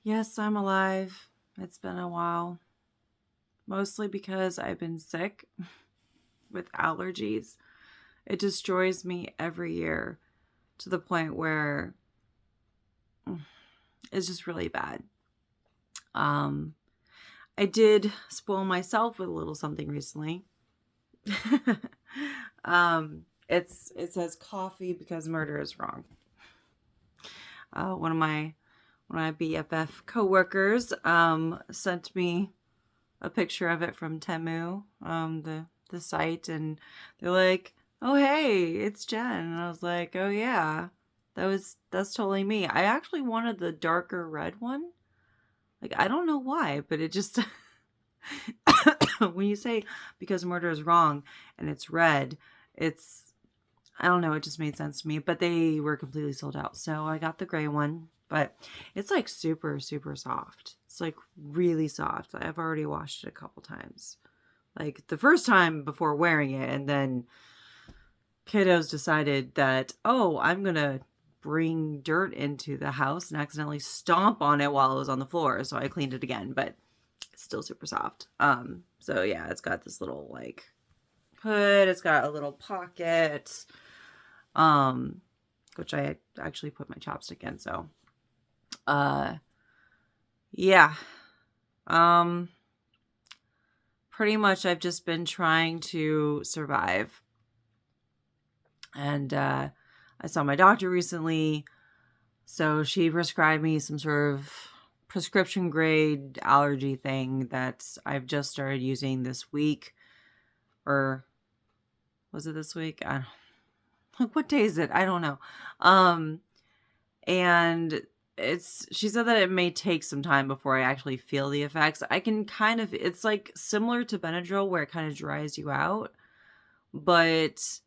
Yes, I'm alive. It's been a while. Mostly because I've been sick with allergies. It destroys me every year to the point where it's just really bad. Um, I did spoil myself with a little something recently. It says coffee because murder is wrong. One of my BFF coworkers sent me a picture of it from Temu, the site, and they're like, "Oh hey, it's Jen," and I was like, "Oh yeah, that's totally me." I actually wanted the darker red one. Like I don't know why, but it just when you say because murder is wrong and it's red, it's I don't know, it just made sense to me. But they were completely sold out, so I got the gray one. But it's like super super soft. It's like really soft. I've already washed it a couple times. Like the first time before wearing it, and then kiddos decided that, oh, I'm gonna bring dirt into the house and accidentally stomp on it while it was on the floor, so I cleaned it again, but it's still super soft. So yeah, it's got this little like hood, it's got a little pocket, um which I actually put my chopstick in, so uh yeah. um Pretty much I've just been trying to survive. And I saw my doctor recently, so she prescribed me some sort of prescription grade allergy thing that I've just started using this week. Or was it this week? Like, what day is it? I don't know. And she said that it may take some time before I actually feel the effects. I can kind of, it's like similar to Benadryl where it kind of dries you out, but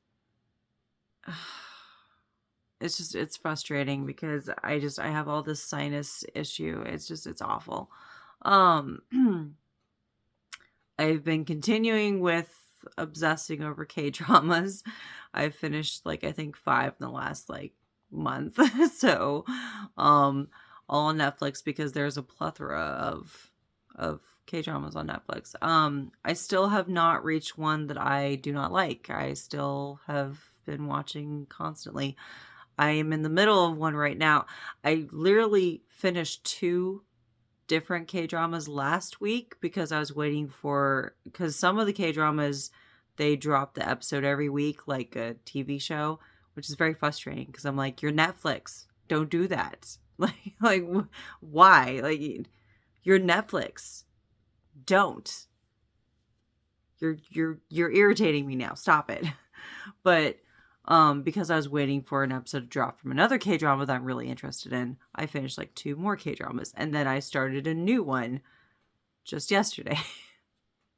it's frustrating because I have all this sinus issue. It's awful. Um I've been continuing with obsessing over K-dramas. I've finished like I think 5 in the last like month. So all on Netflix because there's a plethora of K-dramas on Netflix. I still have not reached one that I do not like. I still have been watching constantly. I am in the middle of one right now. I literally finished 2 different K-dramas last week because I was waiting for, because some of the K-dramas, they drop the episode every week like a TV show, which is very frustrating because I'm like, you're Netflix. Don't do that. Like why? Like, you're Netflix. Don't. You're irritating me now. Stop it. But because I was waiting for an episode to drop from another K-drama that I'm really interested in, I finished like 2 more K-dramas, and then I started a new one just yesterday.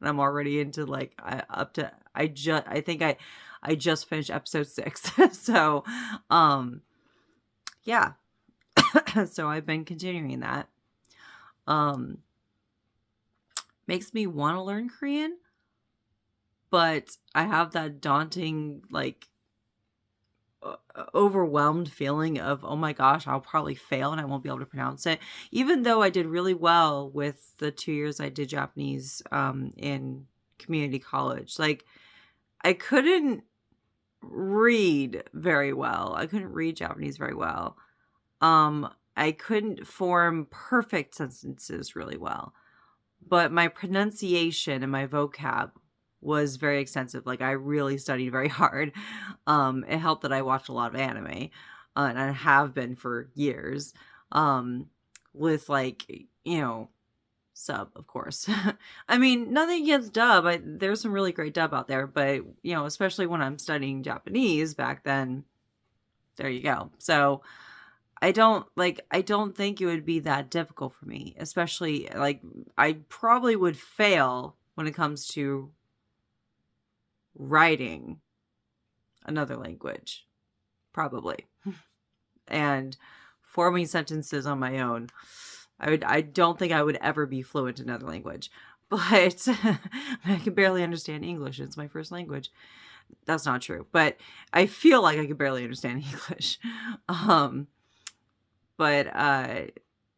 And I'm already into like I just finished episode 6. So yeah. So I've been continuing that. Makes me want to learn Korean, but I have that daunting like overwhelmed feeling of, oh my gosh, I'll probably fail and I won't be able to pronounce it, even though I did really well with the 2 years I did Japanese in community college. Like, I couldn't read very well. I couldn't read Japanese very well. I couldn't form perfect sentences really well, but my pronunciation and my vocab was very extensive. Like, I really studied very hard. It helped that I watched a lot of anime, and I have been for years, with like, sub, of course. I mean, nothing against dub. There's some really great dub out there, but especially when I'm studying Japanese back then, there you go. So I don't think it would be that difficult for me, especially like I probably would fail when it comes to writing another language, probably. And forming sentences on my own, I don't think I would ever be fluent in another language. But I can barely understand English. It's my first language. That's not true, but I feel like I can barely understand English. But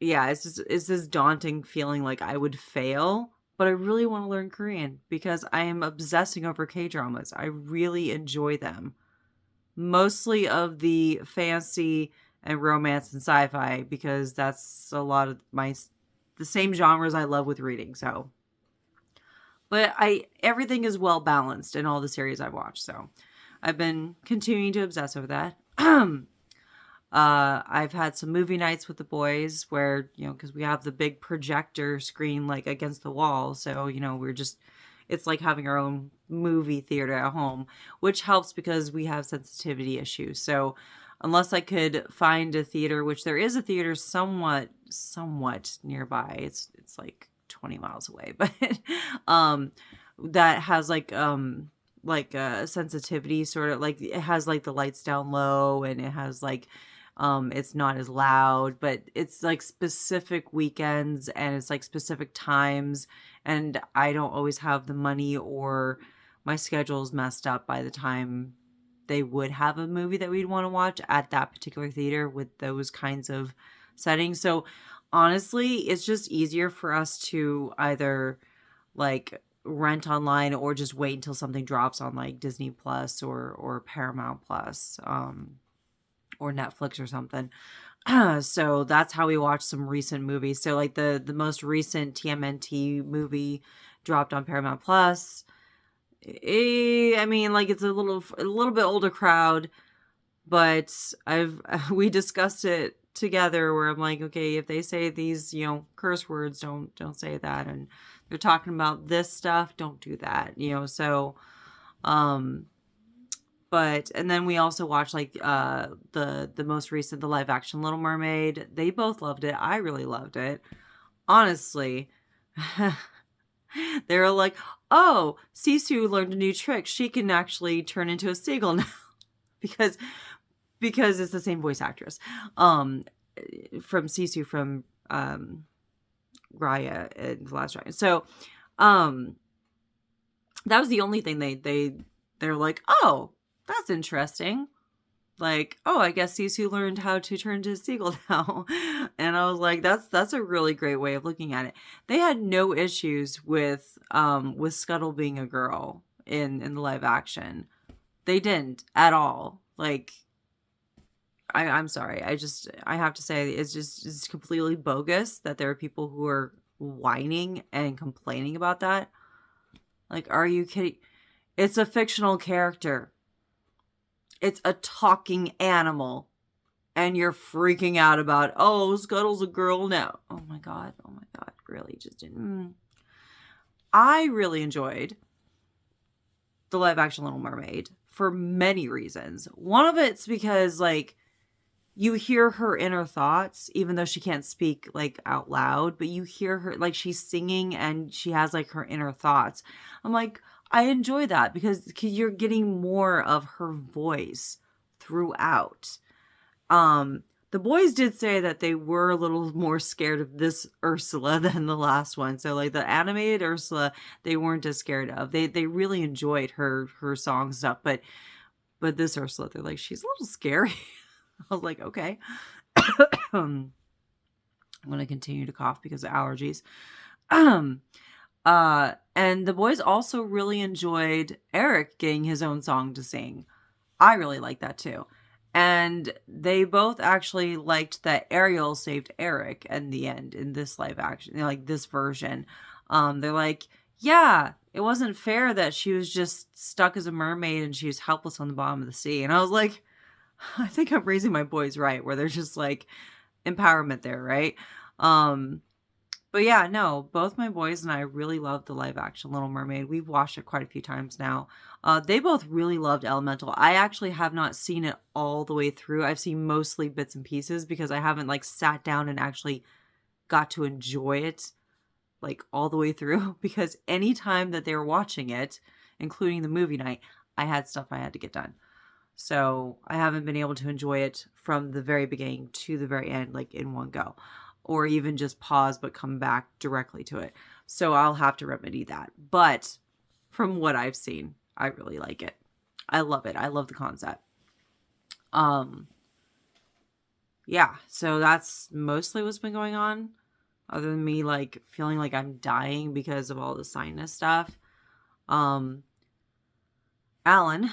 yeah, it's this daunting feeling like I would fail, but I really want to learn Korean because I am obsessing over K-dramas. I really enjoy them. Mostly of the fantasy and romance and sci-fi because that's a lot of the same genres I love with reading. So, but I everything is well balanced in all the series I've watched. So, I've been continuing to obsess over that. I've had some movie nights with the boys where, because we have the big projector screen like against the wall. So, it's like having our own movie theater at home, which helps because we have sensitivity issues. So, unless I could find a theater, which there is a theater somewhat nearby, it's like 20 miles away, but, that has like a sensitivity sort of like it has like the lights down low and it has like it's not as loud, but it's like specific weekends and it's like specific times, and I don't always have the money or my schedule's messed up by the time they would have a movie that we'd want to watch at that particular theater with those kinds of settings. So honestly, it's just easier for us to either like rent online or just wait until something drops on like Disney Plus or Paramount Plus, or Netflix or something. So that's how we watch some recent movies. So like the most recent TMNT movie dropped on Paramount Plus. I mean, like it's a little bit older crowd, but we discussed it together where I'm like, okay, if they say these, curse words, don't say that, and they're talking about this stuff, don't do that, so but and then we also watched like the most recent, the live action Little Mermaid. They both loved it. I really loved it. Honestly. They were like, "Oh, Sisu learned a new trick. She can actually turn into a seagull now." because it's the same voice actress. From Sisu from Raya in The Last Dragon. So, that was the only thing they're like, "Oh, that's interesting." Like, "Oh, I guess Sisu learned how to turn into a seagull now." And I was like, that's a really great way of looking at it. They had no issues with Scuttle being a girl in the live action. They didn't at all. Like, I'm sorry. I have to say it's completely bogus that there are people who are whining and complaining about that. Like, are you kidding? It's a fictional character. It's a talking animal. And you're freaking out about, oh, Scuttle's a girl now. Oh my God. Really just didn't. I really enjoyed the live action Little Mermaid for many reasons. One of it's because, like, you hear her inner thoughts, even though she can't speak like out loud, but you hear her, like, she's singing and she has like her inner thoughts. I'm like, I enjoy that because you're getting more of her voice throughout. The boys did say that they were a little more scared of this Ursula than the last one. So like the animated Ursula, they weren't as scared of. They really enjoyed her song stuff, but this Ursula, they're like, she's a little scary. I was like, okay. I'm gonna continue to cough because of allergies. And the boys also really enjoyed Eric getting his own song to sing. I really like that too. And they both actually liked that Ariel saved Eric in the end in this live action, like this version. They're like, yeah, it wasn't fair that she was just stuck as a mermaid and she was helpless on the bottom of the sea. And I was like, I think I'm raising my boys right, where they're just like empowerment there, right? But yeah, no, both my boys and I really loved the live action Little Mermaid. We've watched it quite a few times now. They both really loved Elemental. I actually have not seen it all the way through. I've seen mostly bits and pieces because I haven't like sat down and actually got to enjoy it like all the way through, because anytime that they were watching it, including the movie night, I had stuff I had to get done. So I haven't been able to enjoy it from the very beginning to the very end, like in one go, or even just pause but come back directly to it. So I'll have to remedy that. But from what I've seen, I really like it. I love it. I love the concept. yeah, so that's mostly what's been going on, other than me like feeling like I'm dying because of all the sinus stuff. Um, Alan,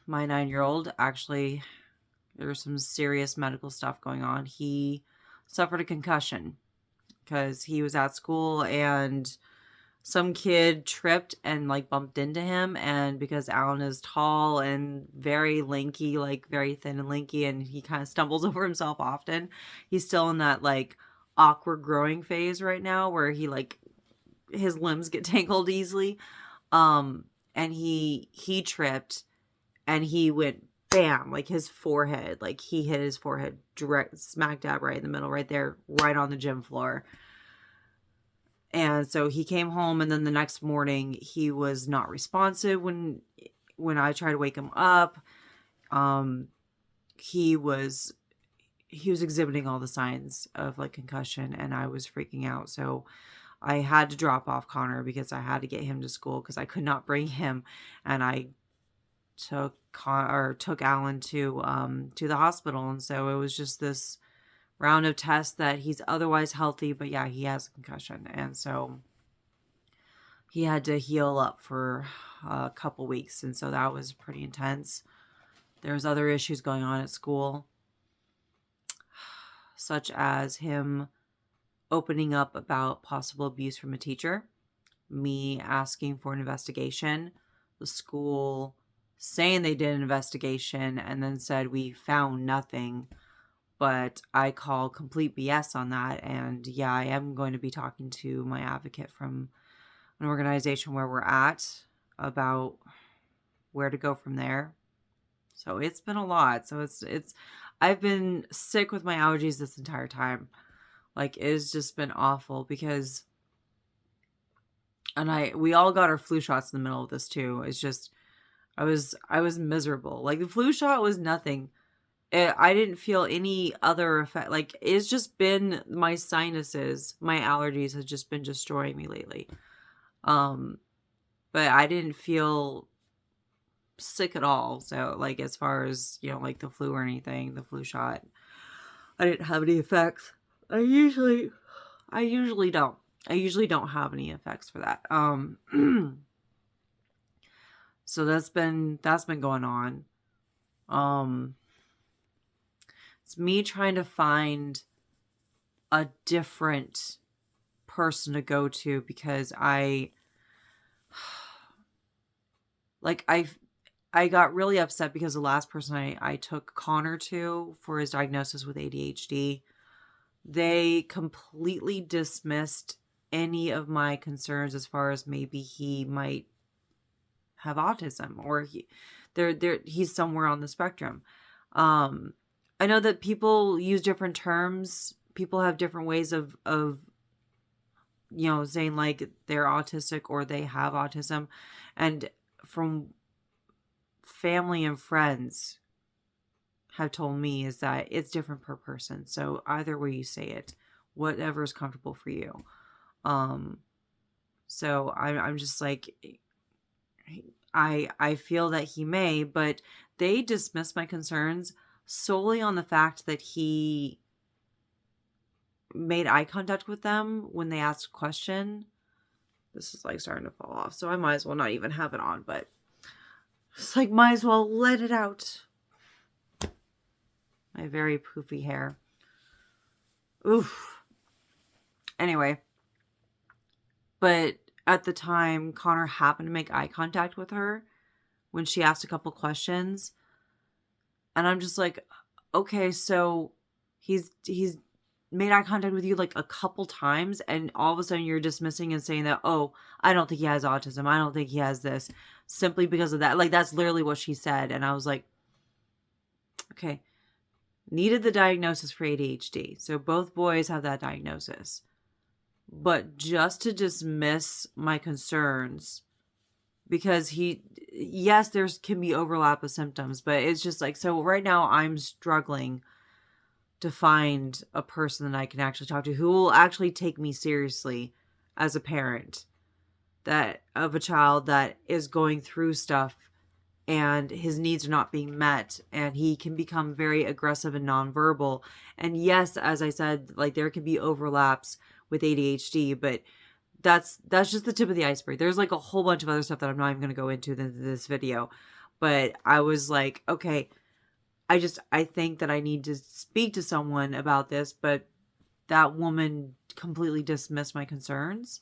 my 9-year old, actually, there's some serious medical stuff going on. He suffered a concussion because he was at school and some kid tripped and like bumped into him, and because Alan is tall and very lanky, like very thin and lanky, and he kind of stumbles over himself often, he's still in that like awkward growing phase right now where he like his limbs get tangled easily. And he tripped and he went bam, like his forehead, like he hit his forehead direct smack dab right in the middle, right there, right on the gym floor. And so he came home, and then the next morning he was not responsive when I tried to wake him up. Um, he was exhibiting all the signs of like concussion, and I was freaking out. So I had to drop off Connor because I had to get him to school because I could not bring him, and I took Alan to the hospital, and so it was just this round of tests that he's otherwise healthy, but yeah, he has a concussion, and so he had to heal up for a couple weeks, and so that was pretty intense. There's other issues going on at school, such as him opening up about possible abuse from a teacher, me asking for an investigation, the school saying they did an investigation and then said we found nothing, but I call complete BS on that. And yeah, I am going to be talking to my advocate from an organization where we're at about where to go from there. So it's been a lot. So it's I've been sick with my allergies this entire time. Like it's just been awful because we all got our flu shots in the middle of this too. It's just I was miserable. Like the flu shot was nothing. I didn't feel any other effect. Like it's just been my sinuses, my allergies have just been destroying me lately. But I didn't feel sick at all. So like as far as, like the flu or anything, the flu shot, I didn't have any effects. I usually don't. I usually don't have any effects for that. So that's been going on. It's me trying to find a different person to go to because I got really upset because the last person I took Connor to for his diagnosis with ADHD, they completely dismissed any of my concerns as far as maybe he might have autism or he's somewhere on the spectrum. I know that people use different terms. People have different ways of saying like they're autistic or they have autism. And from family and friends have told me is that it's different per person. So either way you say it, whatever is comfortable for you. So I'm just like, I feel that he may, but they dismiss my concerns solely on the fact that he made eye contact with them when they asked a question. This is like starting to fall off, so I might as well not even have it on, but it's like might as well let it out. My very poofy hair. Oof. Anyway, but at the time, Connor happened to make eye contact with her when she asked a couple questions. And I'm just like, okay, so he's made eye contact with you like a couple times, and all of a sudden you're dismissing and saying that, oh, I don't think he has autism. I don't think he has this, simply because of that. Like, that's literally what she said. And I was like, okay, needed the diagnosis for ADHD. So both boys have that diagnosis. But just to dismiss my concerns, because yes, there can be overlap of symptoms, but it's just like, so right now I'm struggling to find a person that I can actually talk to who will actually take me seriously as a parent of a child that is going through stuff and his needs are not being met, and he can become very aggressive and nonverbal. And yes, as I said, like there can be overlaps with ADHD, but that's just the tip of the iceberg. There's like a whole bunch of other stuff that I'm not even going to go into in this video. But I was like, okay, I think that I need to speak to someone about this, but that woman completely dismissed my concerns,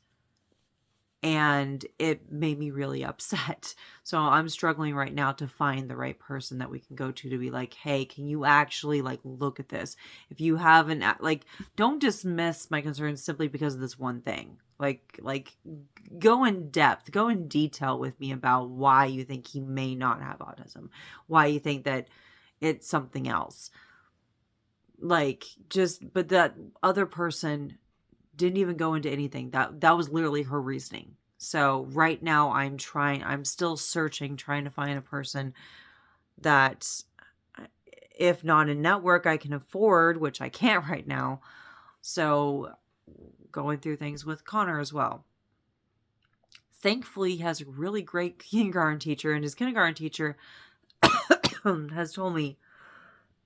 and it made me really upset. So I'm struggling right now to find the right person that we can go to be like, hey, can you actually like look at this? If you haven't, like, don't dismiss my concerns simply because of this one thing. Like go in depth, go in detail with me about why you think he may not have autism, why you think that it's something else. Like, just, but that other person didn't even go into anything. That was literally her reasoning. So right now I'm still searching, trying to find a person that, if not a network, I can afford, which I can't right now. So going through things with Connor as well. Thankfully, he has a really great kindergarten teacher, and his kindergarten teacher has told me,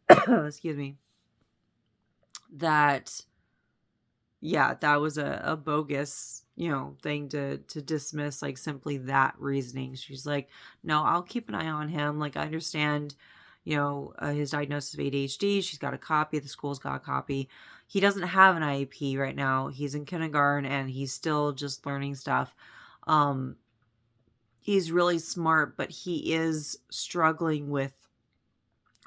excuse me, that, yeah, that was a bogus, thing to dismiss, like simply that reasoning. She's like, no, I'll keep an eye on him. Like, I understand, his diagnosis of ADHD. She's got a copy. The school's got a copy. He doesn't have an IEP right now. He's in kindergarten and he's still just learning stuff. He's really smart, but he is struggling with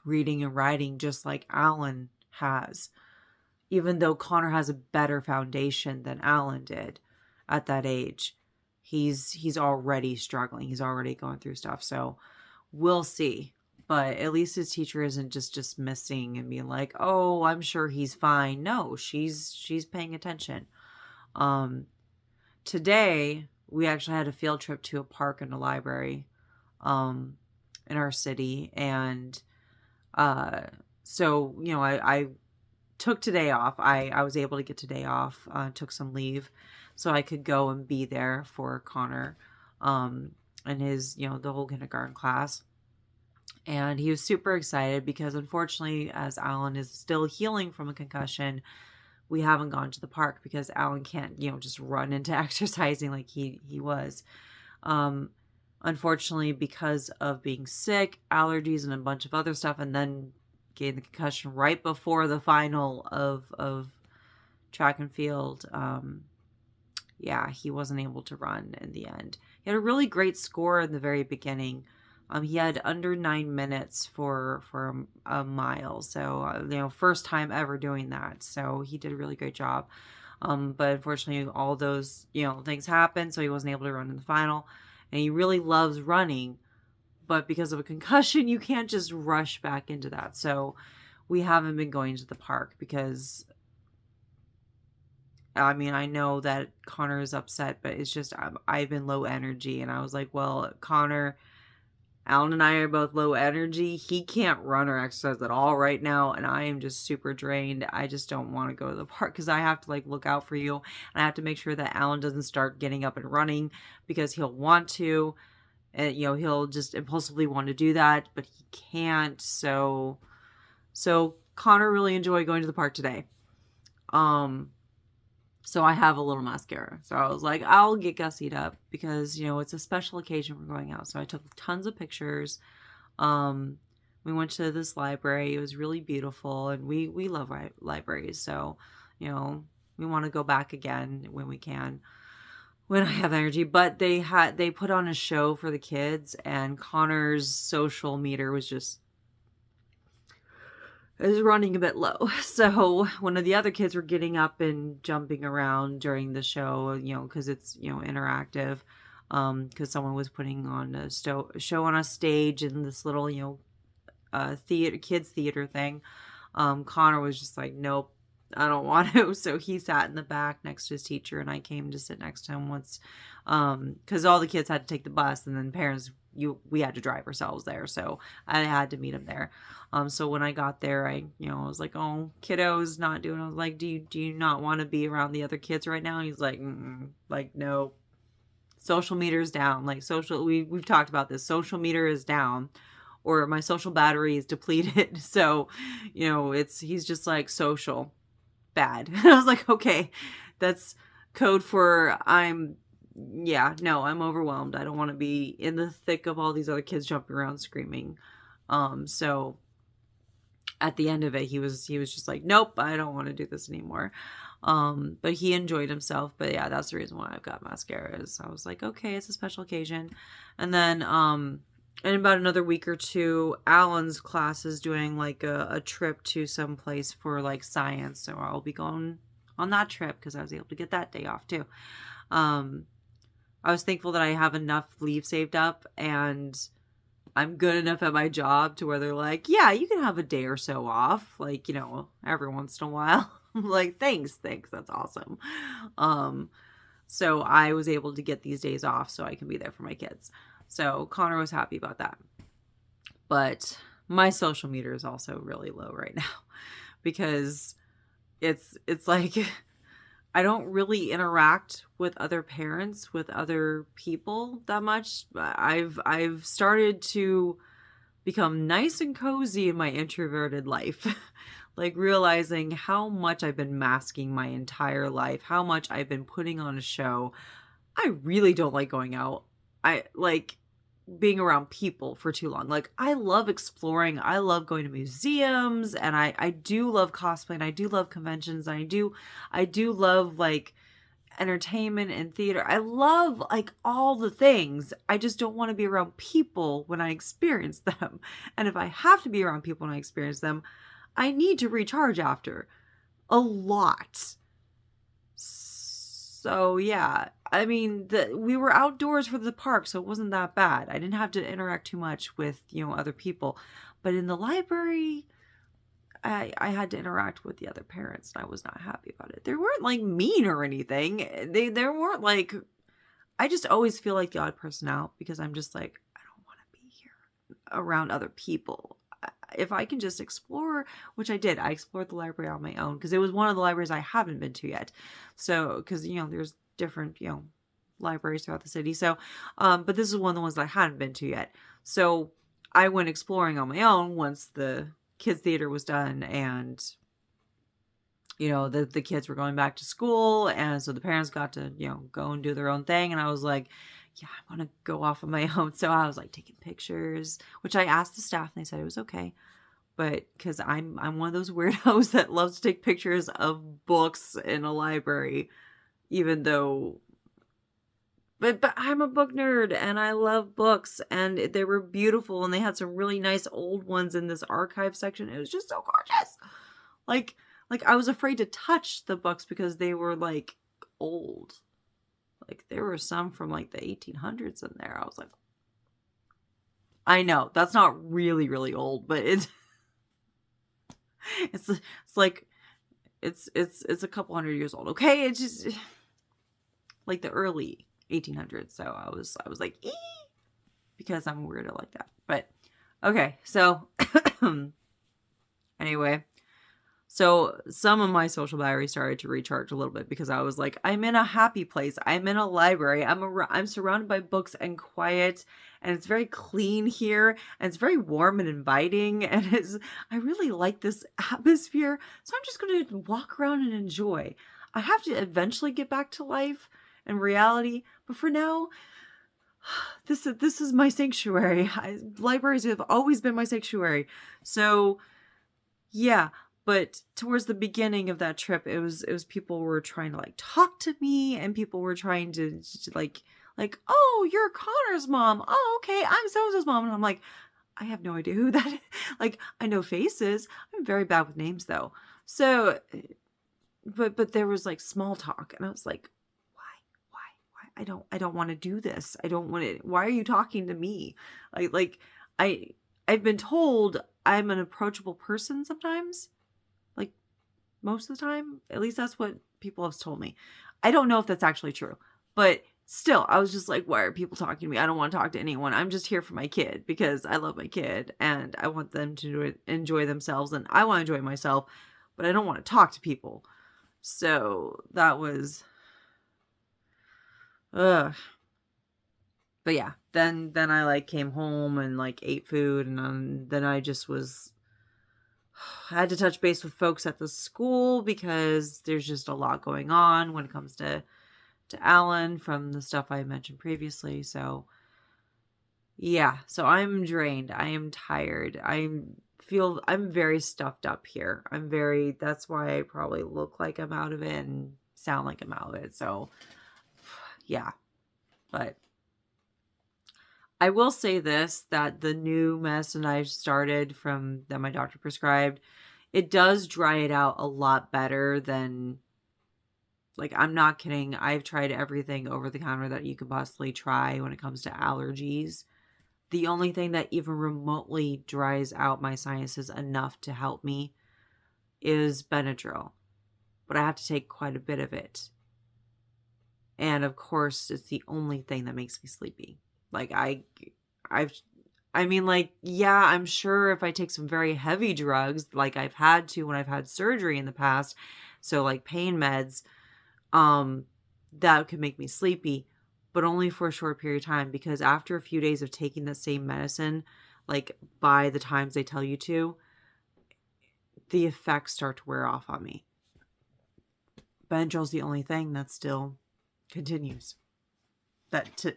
reading and writing just like Alan has. Even though Connor has a better foundation than Alan did at that age, he's already struggling. He's already going through stuff. So we'll see. But at least his teacher isn't just dismissing and being like, "Oh, I'm sure he's fine." No, she's paying attention. Today we actually had a field trip to a park and a library in our city, and so I took today off. I was able to get today off, took some leave so I could go and be there for Connor and his, the whole kindergarten class. And he was super excited because, unfortunately, as Alan is still healing from a concussion, we haven't gone to the park because Alan can't, just run into exercising like he was. Unfortunately, because of being sick, allergies, and a bunch of other stuff, and then getting the concussion right before the final of track and field, he wasn't able to run in the end. He had a really great score in the very beginning. He had under 9 minutes for a mile. So, first time ever doing that. So he did a really great job. But unfortunately, all those, things happened. So he wasn't able to run in the final. And he really loves running. But because of a concussion, you can't just rush back into that. So we haven't been going to the park because, I know that Connor is upset, but it's just I've been low energy. And I was like, well, Connor, Alan and I are both low energy. He can't run or exercise at all right now, and I am just super drained. I just don't want to go to the park because I have to look out for you, and I have to make sure that Alan doesn't start getting up and running because he'll want to, and he'll just impulsively want to do that, but he can't. So Connor really enjoyed going to the park today. So I have a little mascara. So I was like, I'll get gussied up because, it's a special occasion we're going out. So I took tons of pictures. We went to this library. It was really beautiful, and we love libraries. So, we want to go back again when we can, when I have energy. But they put on a show for the kids, and Connor's social meter was just is running a bit low. So one of the other kids were getting up and jumping around during the show, because it's, interactive, because someone was putting on a show on a stage in this little, kids theater thing. Connor was just like, nope, I don't want to. So he sat in the back next to his teacher, and I came to sit next to him once, because all the kids had to take the bus, and then parents, we had to drive ourselves there. So I had to meet him there. So when I got there, I was like, oh, kiddo's not doing. I was like, do you not want to be around the other kids right now? And he's like, no. social meter is down. Like we've talked about this. Social meter is down, or my social battery is depleted. So, he's just like social bad. And I was like, okay, that's code for I'm overwhelmed. I don't want to be in the thick of all these other kids jumping around screaming. So at the end of it, he was just like, nope, I don't want to do this anymore. But he enjoyed himself. But yeah, that's the reason why I've got mascaras. I was like, okay, it's a special occasion. And then, in about another week or two, Alan's class is doing like a trip to some place for like science. So I'll be going on that trip because I was able to get that day off too. I was thankful that I have enough leave saved up and I'm good enough at my job to where they're like, yeah, you can have a day or so off. Like, every once in a while. I'm like, thanks. That's awesome. So I was able to get these days off so I can be there for my kids. So Connor was happy about that. But my social meter is also really low right now because it's like I don't really interact with other parents, with other people that much. I've started to become nice and cozy in my introverted life. Like realizing how much I've been masking my entire life, how much I've been putting on a show. I really don't like going out. I like being around people for too long. Like I love exploring. I love going to museums and I do love cosplay and I do love conventions. And I do love like entertainment and theater. I love like all the things. I just don't want to be around people when I experience them. And if I have to be around people when I experience them, I need to recharge after a lot. So yeah, I mean, we were outdoors for the park, so it wasn't that bad. I didn't have to interact too much with, other people. But in the library, I had to interact with the other parents, and I was not happy about it. They weren't like mean or anything. They weren't like, I just always feel like the odd person out because I'm just like, I don't want to be here around other people. If I can just explore, which I did, I explored the library on my own because it was one of the libraries I haven't been to yet. So, because, there's different, libraries throughout the city. So, but this is one of the ones that I hadn't been to yet. So I went exploring on my own once the kids theater was done and, the kids were going back to school. And so the parents got to, go and do their own thing. And I was like, yeah, I want to go off on my own. So I was like taking pictures, which I asked the staff and they said it was okay. But because I'm one of those weirdos that loves to take pictures of books in a library, even though, but I'm a book nerd and I love books and they were beautiful and they had some really nice old ones in this archive section. It was just so gorgeous. Like I was afraid to touch the books because they were like old. Like there were some from like the 1800s in there. I was like, I know that's not really, really old, but it's like, it's a couple hundred years old. Okay. It's just like the early 1800s. So I was like, ee! Because I'm a weirdo like that, but okay. So anyway, so some of my social battery started to recharge a little bit because I was like, I'm in a happy place. I'm in a library. I'm surrounded by books and quiet, and it's very clean here, and it's very warm and inviting, and I really like this atmosphere. So I'm just going to walk around and enjoy. I have to eventually get back to life and reality, but for now, this is my sanctuary. Libraries have always been my sanctuary. So yeah. But towards the beginning of that trip, it was people were trying to like talk to me and people were trying to like, oh, you're Connor's mom. Oh, okay. I'm so-and-so's mom. And I'm like, I have no idea who that is. Like, I know faces. I'm very bad with names though. So, but there was like small talk and I was like, why? I don't want to do this. I don't want to, why are you talking to me? I've been told I'm an approachable person sometimes. Like most of the time, at least that's what people have told me. I don't know if that's actually true, but still, I was just like, why are people talking to me? I don't want to talk to anyone. I'm just here for my kid because I love my kid and I want them to enjoy themselves and I want to enjoy myself, but I don't want to talk to people. So that was, But yeah, then I like came home and like ate food, and then I just was I had to touch base with folks at the school because there's just a lot going on when it comes to Alan from the stuff I mentioned previously. So yeah, so I'm drained. I am tired. I'm very stuffed up here. That's why I probably look like I'm out of it and sound like I'm out of it. So yeah, but I will say this, that the new medicine I've started from that my doctor prescribed, it does dry it out a lot better than, like, I'm not kidding. I've tried everything over the counter that you could possibly try when it comes to allergies. The only thing that even remotely dries out my sinuses enough to help me is Benadryl. But I have to take quite a bit of it. And of course, it's the only thing that makes me sleepy. Like I've I mean, like, yeah, I'm sure if I take some very heavy drugs, like I've had to when I've had surgery in the past, so like pain meds, um, that could make me sleepy, but only for a short period of time, because after a few days of taking the same medicine, like by the times they tell you to, the effects start to wear off on me. Benadryl's the only thing that still continues. That to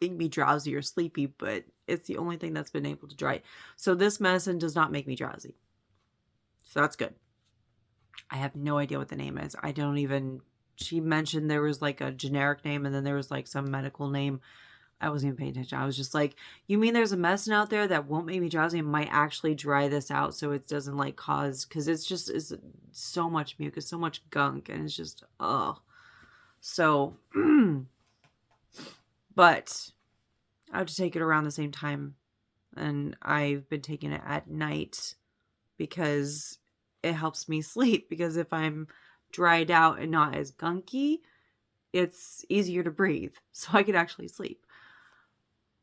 make me drowsy or sleepy, but it's the only thing that's been able to dry it. So this medicine does not make me drowsy. So that's good. I have no idea what the name is. I don't even, she mentioned there was like a generic name and then there was like some medical name. I wasn't even paying attention. I was just like, you mean there's a medicine out there that won't make me drowsy and might actually dry this out so it doesn't like cause, because it's so much mucus, so much gunk, and it's just, ugh. So, but I have to take it around the same time, and I've been taking it at night because it helps me sleep, because if I'm dried out and not as gunky, it's easier to breathe, so I could actually sleep.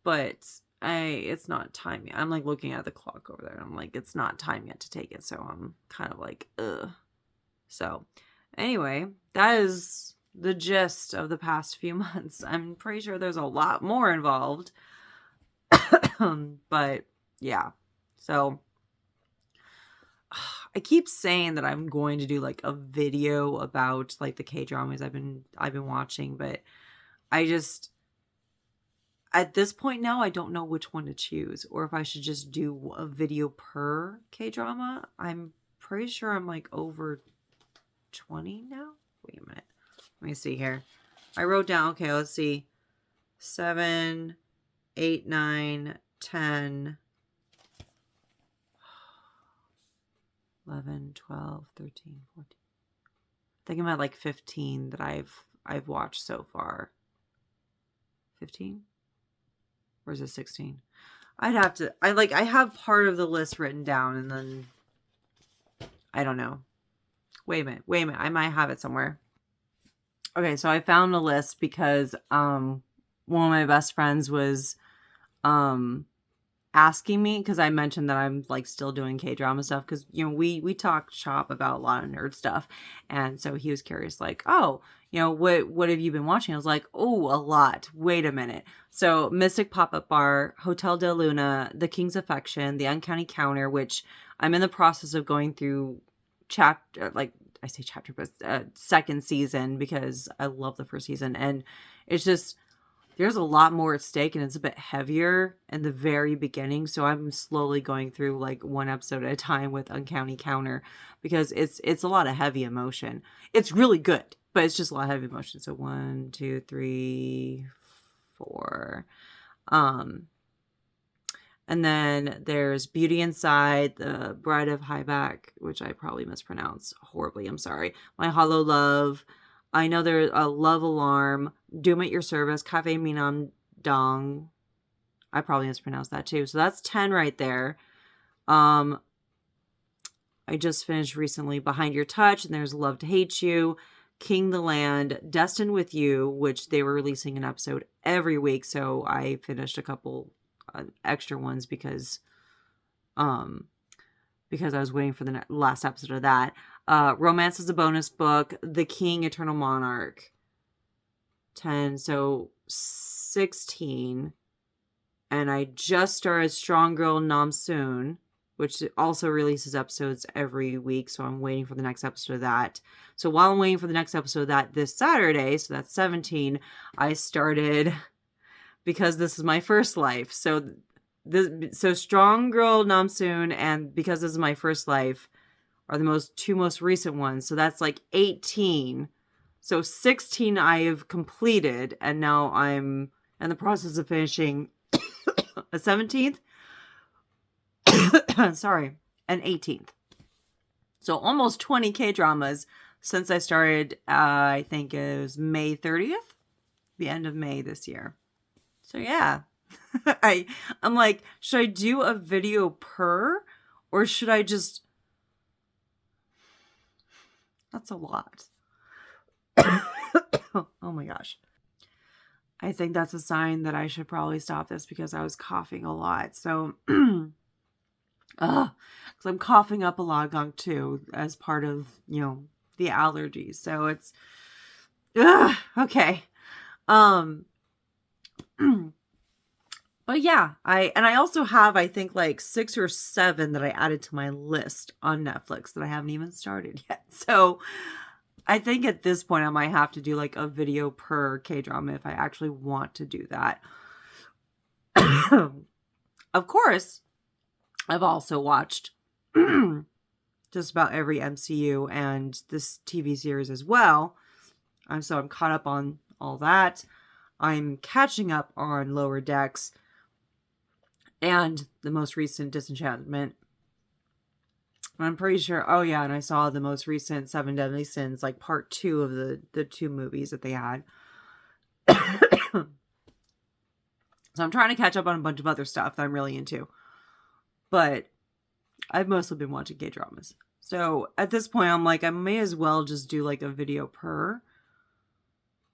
But it's not time yet. I'm like looking at the clock over there. I'm like, it's not time yet to take it. So I'm kind of like, ugh. So anyway, that is the gist of the past few months. I'm pretty sure there's a lot more involved. But yeah. So I keep saying that I'm going to do like a video about like the K-dramas I've been watching, but I just, at this point now, I don't know which one to choose, or if I should just do a video per K-drama. I'm pretty sure I'm like over 20 now. Wait a minute. Let me see here. I wrote down, okay, let's see. 7, 8, 9, 10, 11, 12, 13, 14. I think I'm at like 15 that I've watched so far. 15? Or is it 16? I have part of the list written down, and then I don't know. Wait a minute. I might have it somewhere. Okay, so I found a list because one of my best friends was asking me, because I mentioned that I'm like still doing K-drama stuff, because we talk shop about a lot of nerd stuff, and so he was curious, like, oh, what have you been watching? I was like, oh, a lot. Wait a minute. So Mystic Pop-Up Bar, Hotel de Luna, The King's Affection, The Uncanny Counter, which I'm in the process of going through second season, because I love the first season, and it's just, there's a lot more at stake, and it's a bit heavier in the very beginning. So I'm slowly going through like one episode at a time with Uncanny Counter, because it's a lot of heavy emotion. It's really good, but it's just a lot of heavy emotion. So 1, 2, 3, 4. And then there's Beauty Inside, The Bride of Highback, which I probably mispronounce horribly. I'm sorry. My Hollow Love. I know there's a Love Alarm, Doom at Your Service, Cafe Minam Dong. I probably mispronounced that too. So that's 10 right there. I just finished recently Behind Your Touch, and there's Love to Hate You, King the Land, Destined with You, which they were releasing an episode every week. So I finished a couple extra ones because I was waiting for the last episode of that. Romance is a Bonus Book, The King, Eternal Monarch, 10. So 16, and I just started Strong Girl Nam Soon, which also releases episodes every week, so I'm waiting for the next episode of that. So while I'm waiting for the next episode of that this Saturday, so that's 17, I started Because This Is My First Life. So Strong Girl Nam Soon and Because This Is My First Life are the two most recent ones. So that's like 18. So 16 I have completed, and now I'm in the process of finishing a 17th. Sorry, an 18th. So almost 20 K-dramas since I started, I think it was May 30th, the end of May this year. So yeah, I'm like, should I do a video per, or should I just, that's a lot. Oh my gosh. I think that's a sign that I should probably stop this because I was coughing a lot. So, because I'm coughing up a lot of gunk too, as part of, the allergies. So it's, okay. But yeah, I also have, I think, like 6 or 7 that I added to my list on Netflix that I haven't even started yet. So I think at this point I might have to do like a video per K-drama if I actually want to do that. Of course, I've also watched just about every MCU and this TV series as well. So I'm caught up on all that. I'm catching up on Lower Decks and the most recent Disenchantment. I'm pretty sure, oh yeah, and I saw the most recent Seven Deadly Sins, like part 2 of the 2 movies that they had. So I'm trying to catch up on a bunch of other stuff that I'm really into. But I've mostly been watching K-dramas. So at this point, I'm like, I may as well just do like a video per.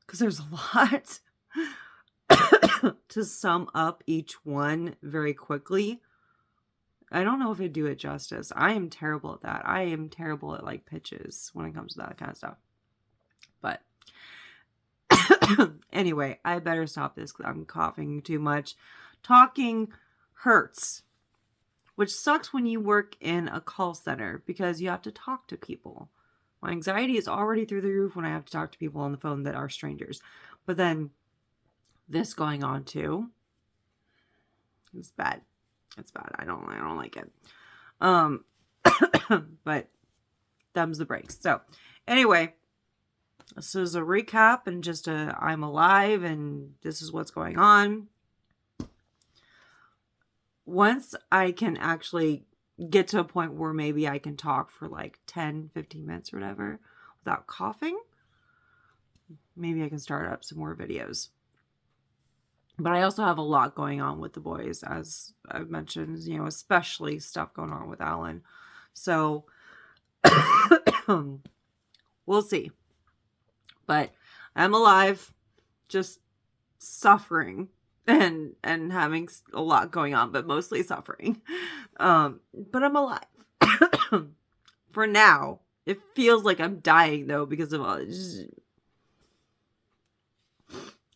Because there's a lot to sum up each one very quickly. I don't know if I do it justice. I am terrible at that. I am terrible at like pitches when it comes to that kind of stuff. But anyway, I better stop this because I'm coughing too much. Talking hurts, which sucks when you work in a call center because you have to talk to people. My anxiety is already through the roof when I have to talk to people on the phone that are strangers. But then this going on too, it's bad. It's bad. I don't like it. But thumbs the brakes. So anyway, this is a recap and just I'm alive and this is what's going on. Once I can actually get to a point where maybe I can talk for like 10, 15 minutes or whatever without coughing, maybe I can start up some more videos. But I also have a lot going on with the boys, as I've mentioned, especially stuff going on with Alan. So we'll see. But I'm alive, just suffering and having a lot going on, but mostly suffering. But I'm alive. For now. It feels like I'm dying though because of all.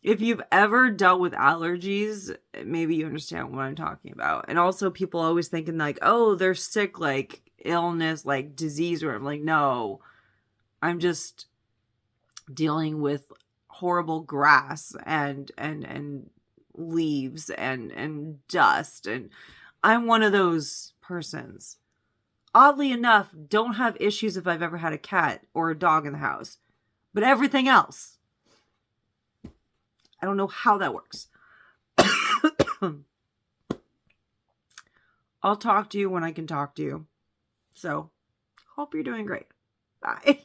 If you've ever dealt with allergies, maybe you understand what I'm talking about. And also people always thinking like, oh, they're sick, like illness, like disease, or I'm like, no, I'm just dealing with horrible grass and leaves and dust. And I'm one of those persons. Oddly enough, don't have issues if I've ever had a cat or a dog in the house. But everything else, I don't know how that works. I'll talk to you when I can talk to you. So, hope you're doing great. Bye.